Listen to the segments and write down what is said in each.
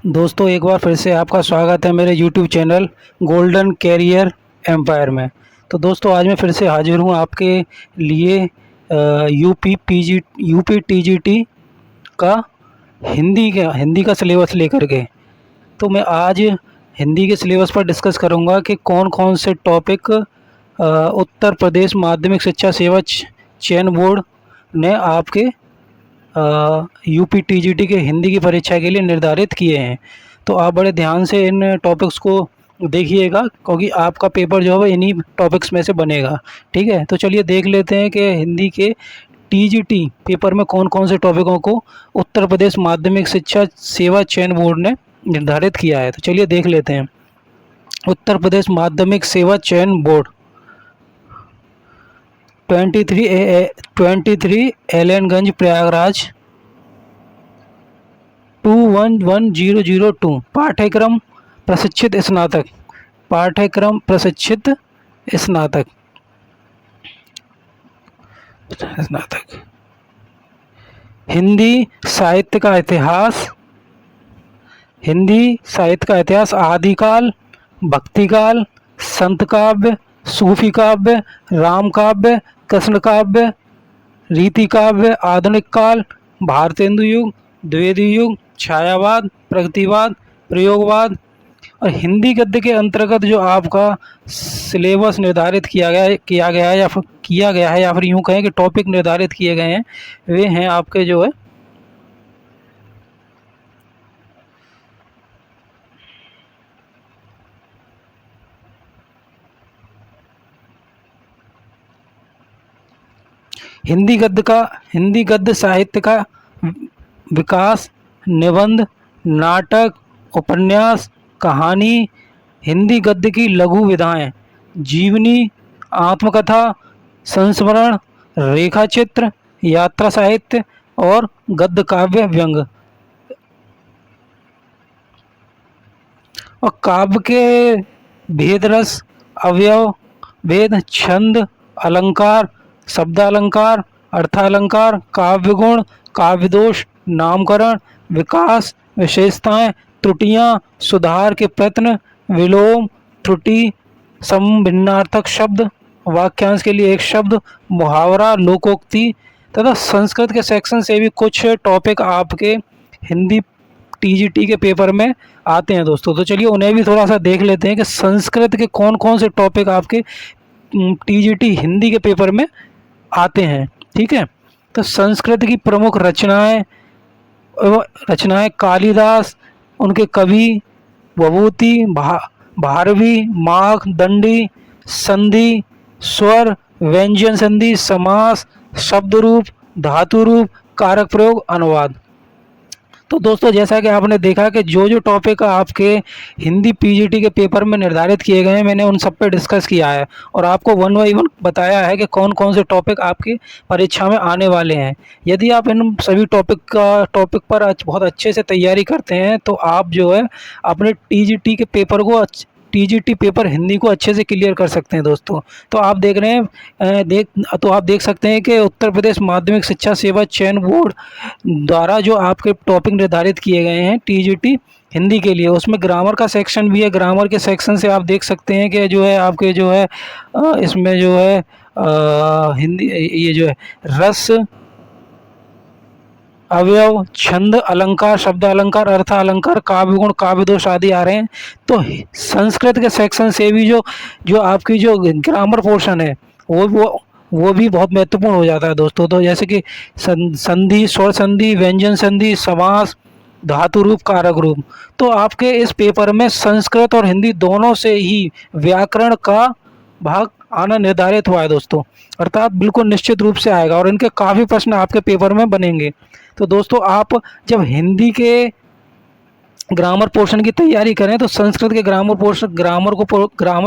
दोस्तों एक बार फिर से आपका स्वागत है मेरे YouTube channel golden career empire में। तो दोस्तों आज मैं फिर से हाजिर हूँ आपके लिए यूपी टीजीटी का हिंदी का सिलेबस लेकर के। तो मैं आज हिंदी के सिलेबस पर डिस्कस करूँगा कि कौन कौन से टॉपिक उत्तर प्रदेश माध्यमिक शिक्षा सेवा चयन बोर्ड ने आपके यूपी टीजीटी के हिंदी की परीक्षा के लिए निर्धारित किए हैं। तो आप बड़े ध्यान से इन टॉपिक्स को देखिएगा क्योंकि आपका पेपर जो है इन्हीं टॉपिक्स में से बनेगा। ठीक है, तो चलिए देख लेते हैं कि हिंदी के टीजीटी पेपर में कौन कौन से टॉपिकों को उत्तर प्रदेश माध्यमिक शिक्षा सेवा चयन बोर्ड ने निर्धारित किया है। तो चलिए देख लेते हैं। उत्तर प्रदेश माध्यमिक सेवा चयन बोर्ड 23 एलएनगंज प्रयागराज 211002 पाठ्यक्रम प्रशिक्षित स्नातक हिंदी साहित्य का इतिहास आदिकाल, भक्तिकाल, संत काव्य, सूफी काव्य, राम काव्य, कृष्ण काव्य, रीति काव्य, आधुनिक काल, भारतेंदु युग, द्विवेदी युग, छायावाद, प्रगतिवाद, प्रयोगवाद। और हिंदी गद्य के अंतर्गत जो आपका सिलेबस निर्धारित किया गया है या फिर यूँ कहें कि टॉपिक निर्धारित किए गए हैं, वे हैं आपके जो है हिंदी गद्य साहित्य का विकास, निबंध, नाटक, उपन्यास, कहानी, हिंदी गद्य की लघु विधाएं, जीवनी, आत्मकथा, संस्मरण, रेखाचित्र, यात्रा साहित्य और गद्य काव्य व्यंग। और काव्य के भेद रस, अवयव भेद, छंद, अलंकार, शब्दालंकार, अर्थालंकार, काव्य गुण, काव्य दोष, नामकरण, विकास, विशेषताएं, त्रुटियां, सुधार के प्रयत्न, विलोम, त्रुटि, समभिन्नार्थक शब्द, वाक्यांश के लिए एक शब्द, मुहावरा, लोकोक्ति तथा संस्कृत के सेक्शन से भी कुछ टॉपिक आपके हिंदी टीजीटी के पेपर में आते हैं दोस्तों। तो चलिए उन्हें भी थोड़ा सा देख लेते हैं कि संस्कृत के कौन कौन से टॉपिक आपके टीजीटी हिंदी के पेपर में आते हैं। ठीक है, तो संस्कृत की प्रमुख रचनाएं कालिदास, उनके कवि विभूति, भारवी, माघ, दंडी, संधि, स्वर, व्यंजन संधि, समास, शब्द रूप, धातु रूप, कारक प्रयोग, अनुवाद। तो दोस्तों जैसा कि आपने देखा कि जो टॉपिक आपके हिंदी पीजीटी के पेपर में निर्धारित किए गए हैं, मैंने उन सब पे डिस्कस किया है और आपको वन बाई वन बताया है कि कौन कौन से टॉपिक आपकी परीक्षा में आने वाले हैं। यदि आप इन सभी टॉपिक पर बहुत अच्छे से तैयारी करते हैं तो आप जो है अपने टीजीटी के पेपर को टीजीटी पेपर हिंदी को अच्छे से क्लियर कर सकते हैं दोस्तों। तो आप देख रहे हैं आप देख सकते हैं कि उत्तर प्रदेश माध्यमिक शिक्षा सेवा चयन बोर्ड द्वारा जो आपके टॉपिक निर्धारित किए गए हैं टीजीटी हिंदी के लिए, उसमें ग्रामर का सेक्शन भी है। ग्रामर के सेक्शन से आप देख सकते हैं कि जो है आपके जो है इसमें जो है हिंदी ये जो है रस, अवयव, छंद, अलंकार, शब्द अलंकार, अर्थ अलंकार, काव्य गुण, काव्य दोष आदि आ रहे हैं। तो संस्कृत के सेक्शन से भी जो आपकी जो ग्रामर पोर्शन है वो भी बहुत महत्वपूर्ण हो जाता है दोस्तों। तो जैसे कि संधि, स्वर संधि, व्यंजन संधि, समास, धातु रूप, कारक रूप। तो आपके इस पेपर में संस्कृत और हिंदी दोनों से ही व्याकरण का भाग आना निर्धारित हुआ है दोस्तों, अर्थात बिल्कुल निश्चित रूप से आएगा और इनके काफ़ी प्रश्न आपके पेपर में बनेंगे। तो दोस्तों आप जब हिंदी के ग्रामर पोर्शन की तैयारी करें तो संस्कृत के ग्रामर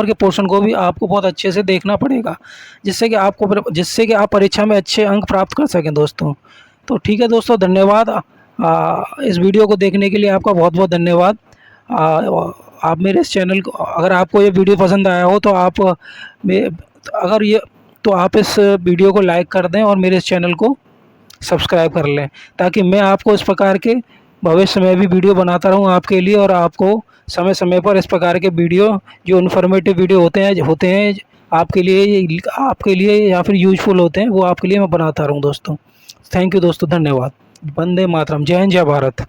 के पोर्शन को भी आपको बहुत अच्छे से देखना पड़ेगा, जिससे कि आप परीक्षा में अच्छे अंक प्राप्त कर सकें दोस्तों। तो ठीक है दोस्तों, धन्यवाद। इस वीडियो को देखने के लिए आपका बहुत बहुत धन्यवाद। आप मेरे इस चैनल को, अगर आपको ये वीडियो पसंद आया हो तो आप इस वीडियो को लाइक कर दें और मेरे इस चैनल को सब्सक्राइब कर लें, ताकि मैं आपको इस प्रकार के भविष्य में भी वीडियो बनाता रहूँ आपके लिए, और आपको समय समय पर इस प्रकार के वीडियो जो इन्फॉर्मेटिव वीडियो होते हैं आपके लिए या फिर यूजफुल होते हैं, वो आपके लिए मैं बनाता रहूँ दोस्तों। थैंक यू दोस्तों, धन्यवाद। वंदे मातरम, जय हिंद, जय भारत।